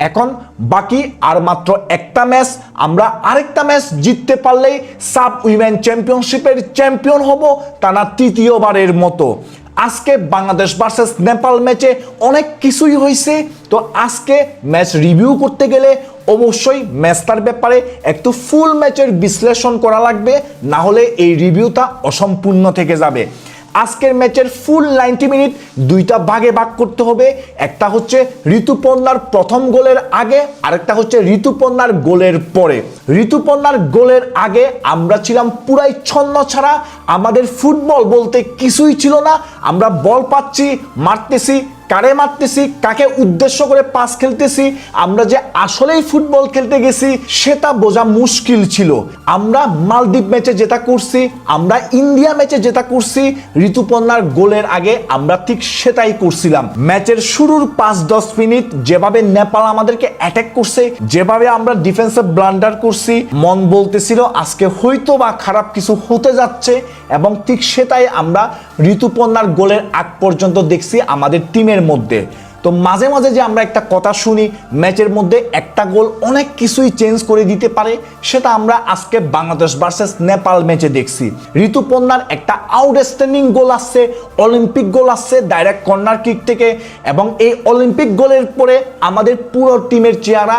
এখন বাকি আর মাত্র একটা ম্যাচ, আমরা আরেকটা ম্যাচ জিততে পারলেই সাব উইমেন চ্যাম্পিয়নশিপের চ্যাম্পিয়ন হব, টানা তৃতীয়বারের মতো। আজকে বাংলাদেশ ভার্সেস নেপাল ম্যাচে অনেক কিছুই হয়েছে, তো আজকে ম্যাচ রিভিউ করতে গেলে অবশ্যই ম্যাচটার ব্যাপারে একটু ফুল ম্যাচের বিশ্লেষণ করা লাগবে, না হলে এই রিভিউটা অসম্পূর্ণ থেকে যাবে। আজকের ম্যাচের ফুল 90 মিনিট দুইটা ভাগে ভাগ করতে হবে। একটা হচ্ছে ঋতুপর্ণার প্রথম গোলের আগে, আরেকটা হচ্ছে ঋতুপর্ণার গোলের পরে। ঋতুপর্ণার গোলের আগে আমরা ছিলাম পুরাই ছন্ন ছাড়া, আমাদের ফুটবল বলতে কিছুই ছিল না। আমরা বল পাচ্ছি, মারতেছি, কারে মারতেছি, কাকে উদ্দেশ্য করে পাস খেলতেছি, আমরা যে আসলেই ফুটবল খেলতে গেছি সেটা বোঝা মুশকিল ছিল। আমরা মালদ্বীপ ম্যাচে যেটা করছি, আমরা ইন্ডিয়া ম্যাচে যেটা করছি, ঋতুপর্ণার গোলের আগে আমরা ঠিক সেটাই করছিলাম। ম্যাচের শুরুর 5-10 মিনিট যেভাবে নেপাল আমাদেরকে অ্যাটাক করছে, যেভাবে আমরা ডিফেন্সে ব্লান্ডার করছি, মন বলতেছিল আজকে হয়তো বা খারাপ কিছু হতে যাচ্ছে, এবং ঠিক সেটাই আমরা ঋতুপর্ণার গোলের আগ পর্যন্ত দেখছি আমাদের টিমের মধ্যে। তো মাঝে মাঝে যে আমরা একটা কথা শুনি, ম্যাচের মধ্যে একটা গোল অনেক কিছুই চেঞ্জ করে দিতে পারে, সেটা আমরা আজকে বাংলাদেশ ভার্সেস নেপাল ম্যাচে দেখছি। ঋতুপর্ণার একটা আউটস্ট্যান্ডিং গোল আসছে, অলিম্পিক গোল আসছে ডাইরেক্ট কর্নার কিক থেকে, এবং এই অলিম্পিক গোলের পরে আমাদের পুরো টিমের চেহারা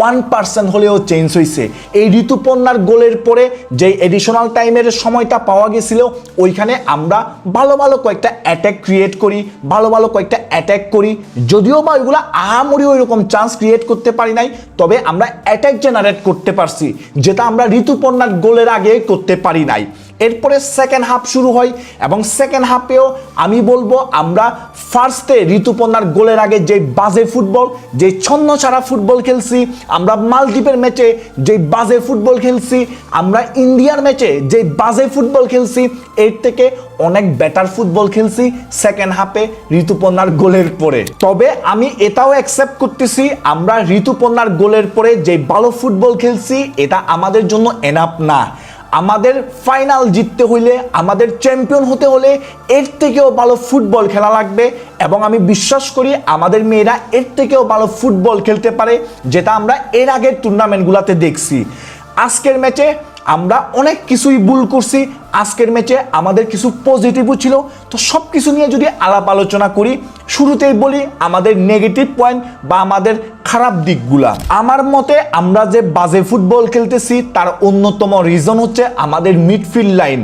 1% হলেও চেঞ্জ হয়েছে। এই ঋতুপর্ণার গোলের পরে যে এডিশনাল টাইমের সময়টা পাওয়া গেছিল, ওইখানে আমরা ভালো ভালো কয়েকটা অ্যাটাক ক্রিয়েট করি, ভালো ভালো কয়েকটা অ্যাটাক করি, যদিও বা ওইগুলো আহামরি ওইরকম চান্স ক্রিয়েট করতে পারি নাই, তবে আমরা অ্যাটাক জেনারেট করতে পারছি, যেটা আমরা ঋতুপর্ণার গোলের আগে করতে পারি নাই। এরপরে সেকেন্ড হাফ শুরু হয়, এবং সেকেন্ড হাফেও আমি বলবো আমরা ফার্স্টে ঋতুপর্ণার গোলের আগে যে বাজে ফুটবল, যে ছন্ন ছাড়া ফুটবল খেলছি, আমরা মালদ্বীপের ম্যাচে যে বাজে ফুটবল খেলছি, আমরা ইন্ডিয়ার ম্যাচে যে বাজে ফুটবল খেলছি, এর থেকে অনেক বেটার ফুটবল খেলছি সেকেন্ড হাফে ঋতুপর্ণার গোলের পরে। তবে আমি এটাও অ্যাকসেপ্ট করতেছি, আমরা ঋতুপর্ণার গোলের পরে যে ভালো ফুটবল খেলছি এটা আমাদের জন্য এনাফ না। আমাদের ফাইনাল জিততে হইলে, আমাদের চ্যাম্পিয়ন হতে হলে এর থেকেও ভালো ফুটবল খেলা লাগবে, এবং আমি বিশ্বাস করি আমাদের মেয়েরা এর থেকেও ভালো ফুটবল খেলতে পারে, যেটা আমরা এর আগের টুর্নামেন্টগুলোতে দেখছি। আজকের ম্যাচে আমরা অনেক কিছুই ভুল করছি, আজকের ম্যাচে আমাদের কিছু পজিটিভও ছিল। তো সব কিছু নিয়ে যদি আলাপ আলোচনা করি, শুরুতেই বলি আমাদের নেগেটিভ পয়েন্ট বা আমাদের খারাপ দিকগুলা। আমার মতে আমরা যে বাজে ফুটবল খেলতেছি তার অন্যতম রিজন হচ্ছে আমাদের মিডফিল্ড লাইন।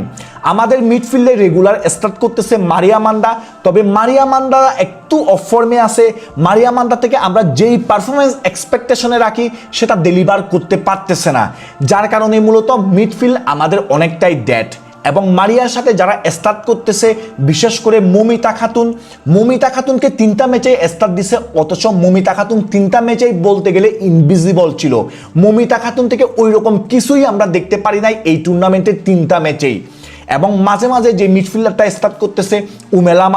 আমাদের মিডফিল্ডে রেগুলার স্টার্ট করতেছে মারিয়া মান্ডা, তবে মারিয়া মান্ডা একটু অফ ফর্মে আছে। মারিয়া মান্ডা থেকে আমরা যেই পারফরমেন্স এক্সপেকটেশনে রাখি সেটা ডেলিভার করতে পারতেছে না, যার কারণে মূলত মিডফিল্ড আমাদের অনেকটাই ডেড। এবং মারিয়ার সাথে যারা স্টার্ট করতেছে, বিশেষ করে মমিতা খাতুনকে 3টা ম্যাচে স্টার্ট দিছে, অথচ মমিতা খাতুন 3টা ম্যাচেই বলতে গেলে ইনভিজিবল ছিল। মমিতা খাতুন থেকে ওই রকম কিছুই আমরা দেখতে পারি নাই এই টুর্নামেন্টের 3টা ম্যাচেই। এবং মাঝে মাঝে যে মিডফিল্ডারটা স্টার্ট করতেছে উমেলা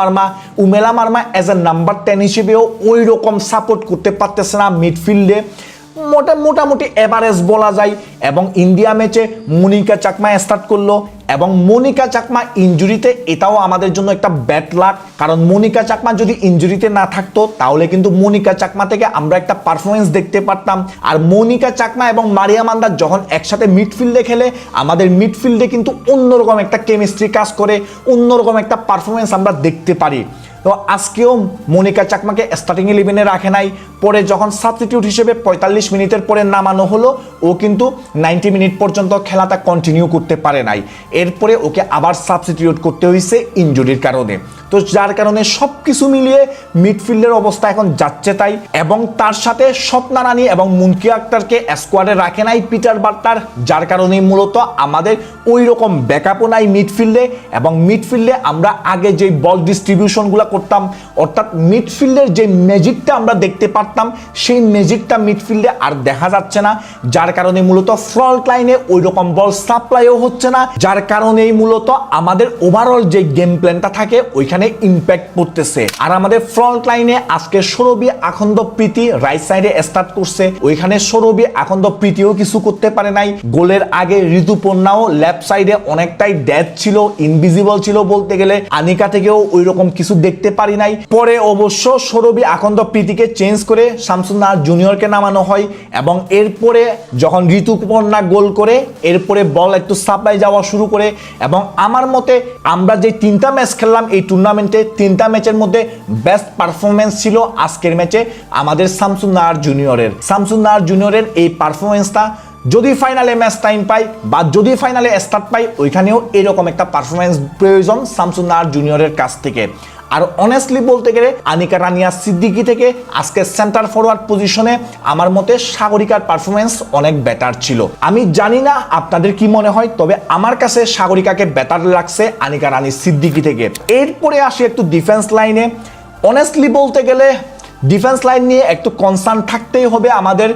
মার্মা অ্যাজ এ নাম্বার 10 হিসেবেও ওই রকম সাপোর্ট করতে পারতেছে না মিডফিল্ডে, মোটামুটি এভারেজ বলা যায়। এবং ইন্ডিয়া ম্যাচে মনিকা চাকমা স্টার্ট করলো, এবং মনিকা চাকমা ইনজুরিতে, এটাও আমাদের জন্য একটা ব্যাড লাক, কারণ মনিকা চাকমা যদি ইনজুরিতে না থাকতো তাহলে কিন্তু মনিকা চাকমা থেকে আমরা একটা পারফরমেন্স দেখতে পারতাম। আর মনিকা চাকমা এবং মারিয়া মান্ডা যখন একসাথে মিডফিল্ডে খেলে, আমাদের মিডফিল্ডে কিন্তু অন্যরকম একটা কেমিস্ট্রি কাজ করে, অন্যরকম একটা পারফরমেন্স আমরা দেখতে পারি। তো আজকেও মনিকা চাকমাকে স্টার্টিং 11-এ রাখে নাই, পরে যখন সাবস্টিটিউট হিসেবে 45 মিনিটের পরে নামানো হলো, ও কিন্তু 90 মিনিট পর্যন্ত খেলাটা কন্টিনিউ করতে পারে নাই। এরপরে ওকে আবার সাবস্টিটিউট করতে হয়েছে ইনজুরির কারণে। তো যার কারণে সব কিছু মিলিয়ে মিডফিল্ডের অবস্থা এখন যাচ্ছে তাই। এবং তার সাথে স্বপ্না রানী এবং মুনকি আক্তারকে স্কোয়াডে রাখে নাই পিটার বাটলার, যার কারণে মূলত আমাদের ওই রকম ব্যাকআপও নাই মিডফিল্ডে। এবং মিডফিল্ডে আমরা আগে যে বল ডিস্ট্রিবিউশনগুলো করতাম, অর্থাৎ মিডফিল্ডের যে ম্যাজিকটা আমরা দেখতে পারতাম, সেই ম্যাজিকটা মিডফিল্ডে আর দেখা যাচ্ছে না, যার কারণে মূলত ফ্রন্ট লাইনে ওই রকম বল সাপ্লাইও হচ্ছে না, যার কারণেই মূলত আমাদের ওভারঅল যে গেম প্ল্যানটা থাকে ওইখানে ইম্প্যাক্ট পড়তেছে। আর আমাদের ফ্রন্ট লাইনে আজকে সৌরভী আখন্দ প্রীতি রাইট সাইডে স্টার্ট করছে, ওইখানে সৌরভী আখন্দ প্রীতিও কিছু করতে পারে নাই। গোলের আগে ঋতুপর্ণাও লেফট সাইডে অনেকটাই ডেড ছিল, ইনভিজিবল ছিল বলতে গেলে। আনিকা থেকেও ওই রকম কিছু দেখতে দেখতে পারি নাই। পরে অবশ্য সৌরভী আকন্দ প্রীতিকে চেঞ্জ করে শামসুন নাহার জুনিয়রকে নামানো হয় এবং এরপরে যখন ঋতুপর্ণা গোল করে এরপরে বল একটু সাপ্লাই যাওয়া শুরু করে এবং আমার মতে আমরা যে 3টা ম্যাচ খেললাম এই টুর্নামেন্টে 3টা ম্যাচের মধ্যে বেস্ট পারফরমেন্স ছিল আজকের ম্যাচে আমাদের শামসুন নাহার জুনিয়রের এই পারফরমেন্সটা যদি ফাইনালে ম্যাচ টাইম পাই বা যদি ফাইনালে স্টার্ট পাই ওইখানেও এরকম একটা পারফরমেন্স প্রয়োজন শামসুন নাহার জুনিয়রের কাছ থেকে। আর অনেস্টলি বলতে গেলে আনিকা রানিয়া সিদ্দিকী থেকে আজকে সেন্টার ফরওয়ার্ড পজিশনে আমার মতে সাগরিকার পারফরমেন্স অনেক বেটার ছিল। আমি জানি না আপনাদের কি মনে হয়, তবে আমার কাছে সাগরিকাকে বেটার লাগছে আনিকা রানী সিদ্দিকী থেকে। এরপরে আসি একটু ডিফেন্স লাইনে। অনেস্টলি বলতে গেলে ডিফেন্স লাইন নিয়ে একটু কনসার্ন থাকতেই হবে আমাদের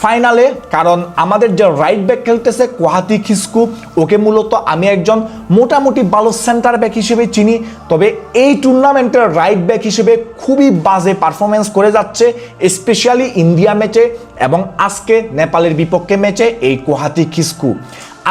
ফাইনালে, কারণ আমাদের যে রাইট ব্যাক খেলতেছে কোহাতি খিসকু, ওকে মূলত আমি একজন মোটামুটি ভালো সেন্টার ব্যাক হিসেবে চিনি, তবে এই টুর্নামেন্টের রাইট ব্যাক হিসেবে খুবই বাজে পারফরমেন্স করে যাচ্ছে, স্পেশালি ইন্ডিয়া ম্যাচে এবং আজকে নেপালের বিপক্ষে ম্যাচে এই কোহাতি খিসকু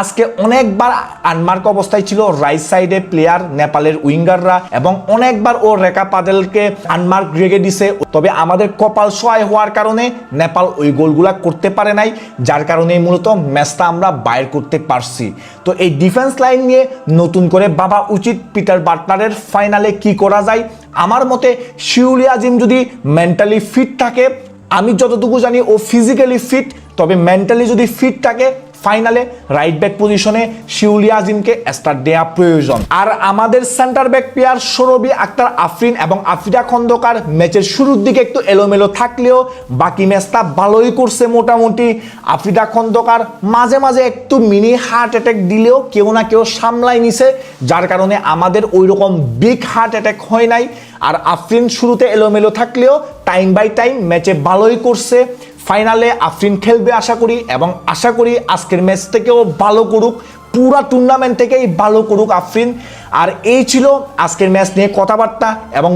আজকে অনেকবার আনমার্ক অবস্থায় ছিল রাইট সাইডে প্লেয়ার নেপালের উইঙ্গাররা এবং অনেকবার ও রেখা পাদেলকে আনমার্ক রেখে দিছে, তবে আমাদের কপাল সহায় হওয়ার কারণে নেপাল ওই গোলগুলা করতে পারে নাই, যার কারণে মূলত ম্যাচটা আমরা বাইর করতে পারছি। তো এই ডিফেন্স লাইন নিয়ে নতুন করে ভাবা উচিত পিটার বাটলারের ফাইনালে কি করা যায়। আমার মতে শিউলি আজিম যদি মেন্টালি ফিট থাকে, আমি যতটুকু জানি ও ফিজিক্যালি ফিট, তবে মেন্টালি যদি ফিট থাকে ফাইনালে রাইট ব্যাক পজিশনে শিউলি আজিমকে স্টার্ট দেওয়া প্রয়োজন। আর আমাদের center back player Sourovi Akter Afrin এবং আফ্রিদা খন্দকার ম্যাচের শুরুর দিকে একটু এলোমেলো থাকলেও বাকি ম্যাচটা ভালোই করছে মোটামুটি। আফ্রিদা খন্দকার মাঝে মাঝে একটু মিনি হার্ট অ্যাটাক দিলেও কেউ না কেউ সামলাই নিছে, যার কারণে আমাদের ওই রকম বিগ হার্ট অ্যাটাক হয় নাই। আর আফরিন শুরুতে এলোমেলো থাকলেও টাইম বাই টাইম ম্যাচে ভালোই করছে। ফাইনালে আফরিন খেলবে আশা করি এবং আশা করি আজকের ম্যাচ থেকেও ভালো করুক, পুরা টুর্নামেন্ট থেকেই ভালো করুক আফরিন। আর এই ছিল আজকের ম্যাচ নিয়ে কথাবার্তা এবং